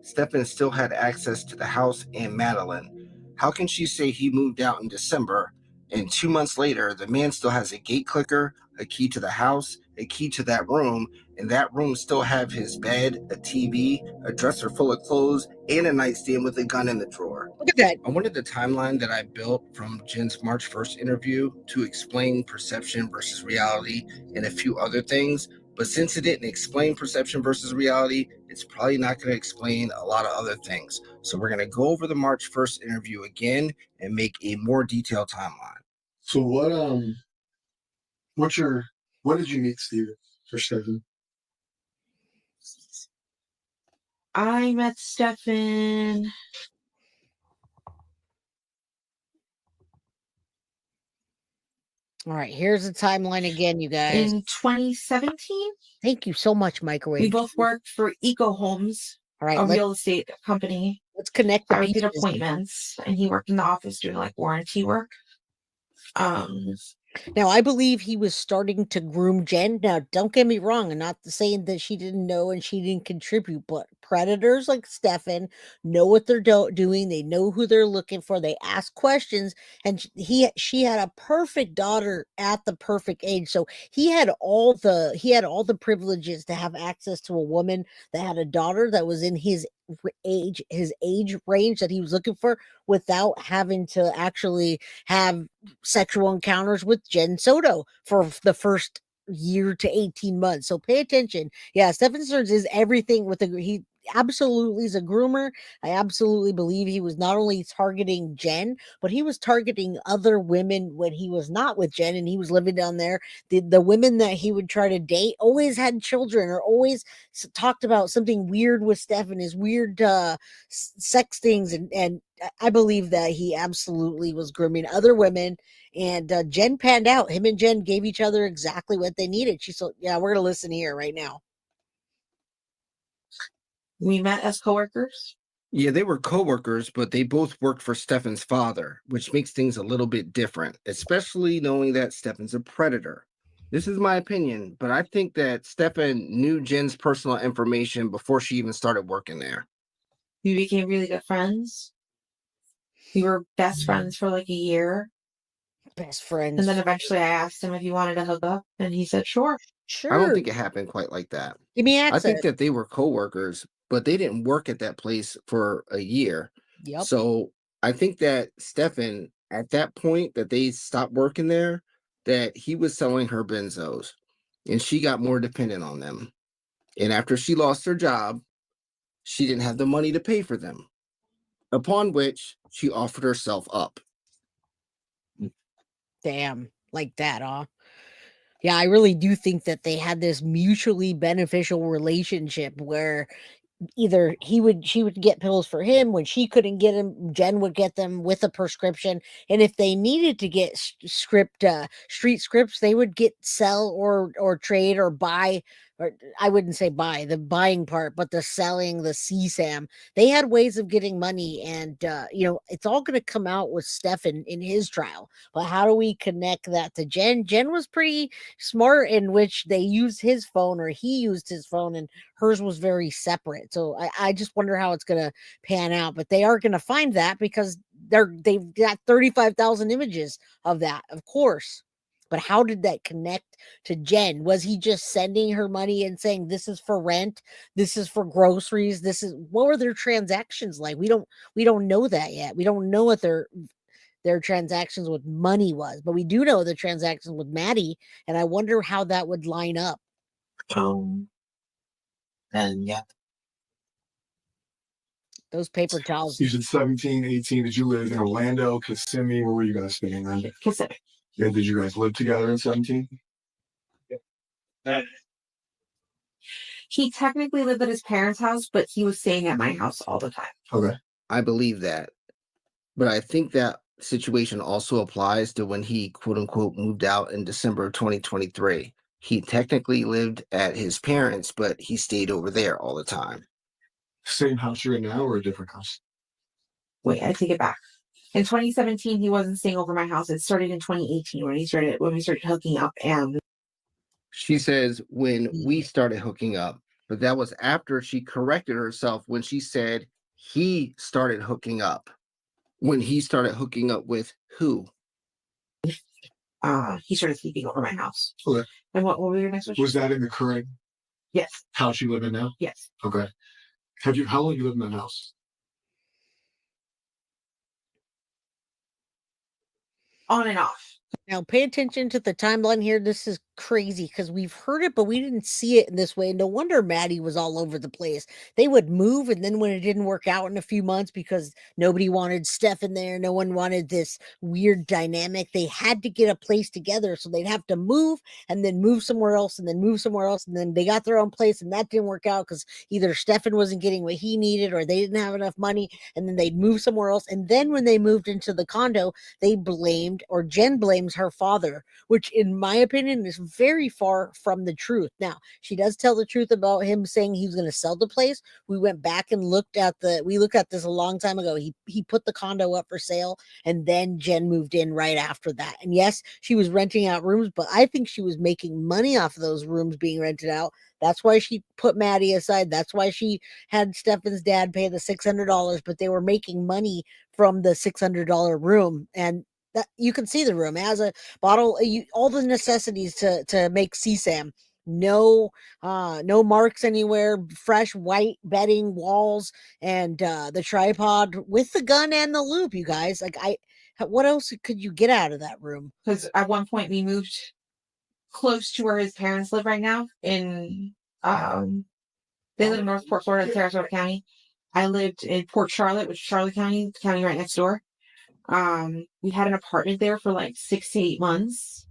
Stefan still had access to the house and Madeline. How can she say he moved out in December and 2 months later the man still has a gate clicker, a key to the house, a key to that room, and that room still have his bed, a TV, a dresser full of clothes, and a nightstand with a gun in the drawer? Look at that. I wanted the timeline that I built from Jen's March 1st interview to explain perception versus reality and a few other things. But since it didn't explain perception versus reality, it's probably not going to explain a lot of other things. So we're going to go over the March 1st interview again and make a more detailed timeline. So what did you meet Steven for Stefan? I met Stefan. All right, here's the timeline again, you guys. In 2017. Thank you so much, Microwave. We both worked for Eco Homes, all right, a real estate company. Let's connect the I did pieces. appointments, and he worked in the office doing like warranty work. Now, I believe he was starting to groom Jen. Now, don't get me wrong. I'm not saying that she didn't know and she didn't contribute, but predators like Stefan know what they're doing. They know who they're looking for. They ask questions, and she had a perfect daughter at the perfect age. So he had all the privileges to have access to a woman that had a daughter that was in his age range that he was looking for without having to actually have sexual encounters with Jen Soto for the first year to 18 months. So pay attention. Yeah, Stefan Stearns is everything with he absolutely is a groomer. I absolutely believe he was not only targeting Jen, but he was targeting other women when he was not with Jen and he was living down there. The women that he would try to date always had children or always talked about something weird with Stefan, his weird sex things. And I believe that he absolutely was grooming other women. And Jen panned out. Him and Jen gave each other exactly what they needed. She said, yeah, we're going to listen here right now. We met as coworkers. Yeah, they were coworkers, but they both worked for Stefan's father, which makes things a little bit different, especially knowing that Stefan's a predator. This is my opinion, but I think that Stefan knew Jen's personal information before she even started working there. We became really good friends. We were best friends for like a year. Best friends. And then eventually I asked him if he wanted to hook up, and he said, sure. Sure. I don't think it happened quite like that. Give me access. I think that they were coworkers, but they didn't work at that place for a year. Yep. So I think that Stefan, at that point that they stopped working there, that he was selling her benzos and she got more dependent on them. And after she lost her job, she didn't have the money to pay for them, upon which she offered herself up. Damn, like that, huh? Yeah, I really do think that they had this mutually beneficial relationship where either she would get pills for him when she couldn't get him. Jen would get them with a prescription, and if they needed to get street scripts, they would sell or trade or buy. Or I wouldn't say buy the buying part, but the selling, the CSAM. They had ways of getting money, and it's all going to come out with Stefan in his trial. But how do we connect that to Jen? Jen was pretty smart in which they used his phone or he used his phone, and hers was very separate. So I just wonder how it's going to pan out. But they are going to find that because they've got 35,000 images of that, of course. But how did that connect to Jen? Was he just sending her money and saying, this is for rent, this is for groceries, what were their transactions like? We don't know that yet. We don't know what their transactions with money was, but we do know the transactions with Maddie, and I wonder how that would line up. And yeah. Those paper towels. You said 17, 18. Did you live in Orlando, Kissimmee? Where were you guys staying around? Kissimmee. Yeah, did you guys live together in 17? Yeah. He technically lived at his parents' house, but he was staying at my house all the time. Okay. I believe that. But I think that situation also applies to when he, quote unquote, moved out in December of 2023. He technically lived at his parents', but he stayed over there all the time. Same house you're in now or a different house? Wait, I take it back. In 2017, he wasn't staying over my house. It started in 2018 when we started hooking up. And she says when we started hooking up, but that was after she corrected herself when she said he started hooking up. When he started hooking up with who? He started sleeping over my house. Okay. And what were your next question? Was that in the current Yes. house you live in now? Yes. Okay. How long you lived in that house? On and off. Now, pay attention to the timeline here. This is crazy because we've heard it, but we didn't see it in this way. No wonder Maddie was all over the place. They would move, and then when it didn't work out in a few months because nobody wanted Steph in there, no one wanted this weird dynamic, they had to get a place together. So they'd have to move and then move somewhere else and then move somewhere else. And then they got their own place, and that didn't work out because either Stefan wasn't getting what he needed or they didn't have enough money. And then they'd move somewhere else. And then when they moved into the condo, they blamed, or Jen blames her father, which in my opinion is very far from the truth. Now, she does tell the truth about him saying he was going to sell the place. We went back and looked at this a long time ago. He put the condo up for sale, and then Jen moved in right after that. And yes, she was renting out rooms, but I think she was making money off of those rooms being rented out. That's why she put Maddie aside. That's why she had Stefan's dad pay the $600, but they were making money from the $600 room. And that you can see the room. It has a bottle, all the necessities to make CSAM. No marks anywhere, fresh white bedding, walls, and the tripod with the gun and the loop, you guys. What else could you get out of that room? Because at one point we moved close to where his parents live right now in they live in Northport, Florida, Sarasota County. I lived in Port Charlotte, which is Charlotte County, the county right next door. We had an apartment there for like 6 to 8 months.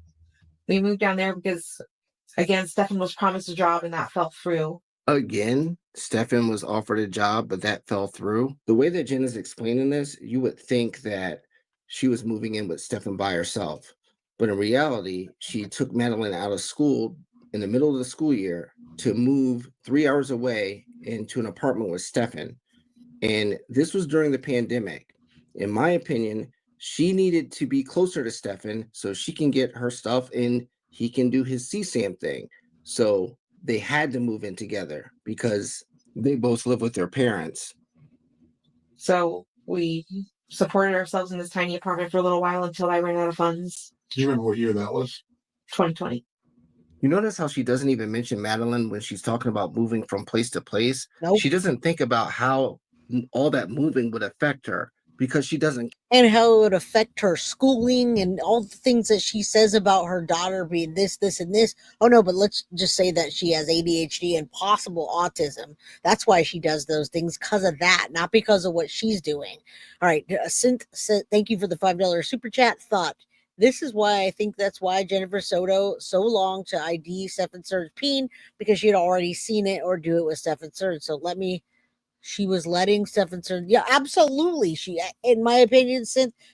We moved down there because, again, Stefan was promised a job and that fell through. Again, Stefan was offered a job, but that fell through. The way that Jen is explaining this, you would think that she was moving in with Stefan by herself. But in reality, she took Madeline out of school in the middle of the school year to move 3 hours away into an apartment with Stefan. And this was during the pandemic. In my opinion, she needed to be closer to Stefan so she can get her stuff and he can do his CSAM thing. So they had to move in together because they both live with their parents. So we supported ourselves in this tiny apartment for a little while until I ran out of funds. Do you remember what year that was? 2020. You notice how she doesn't even mention Madeline when she's talking about moving from place to place? Nope. She doesn't think about how all that moving would affect her because she doesn't. And how it would affect her schooling and all the things that she says about her daughter being this, and this. Oh no, but let's just say that she has ADHD and possible autism. That's why she does those things, because of that, not because of what she's doing. All right, Synth, thank you for the $5 super chat. Thought, this is why I think that's why Jennifer Soto so long to ID Stefan Surd's peen, because she had already seen it or do it with Stefan Surd. So she was letting Stefan Surd. Yeah, absolutely. She, in my opinion,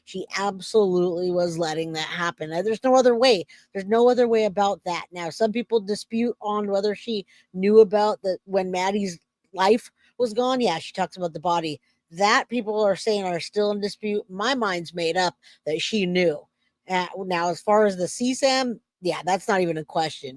she absolutely was letting that happen. There's no other way. There's no other way about that. Now, some people dispute on whether she knew about that when Maddie's life was gone. Yeah, she talks about the body. That people are saying are still in dispute. My mind's made up that she knew. Now, as far as the CSAM, yeah, that's not even a question.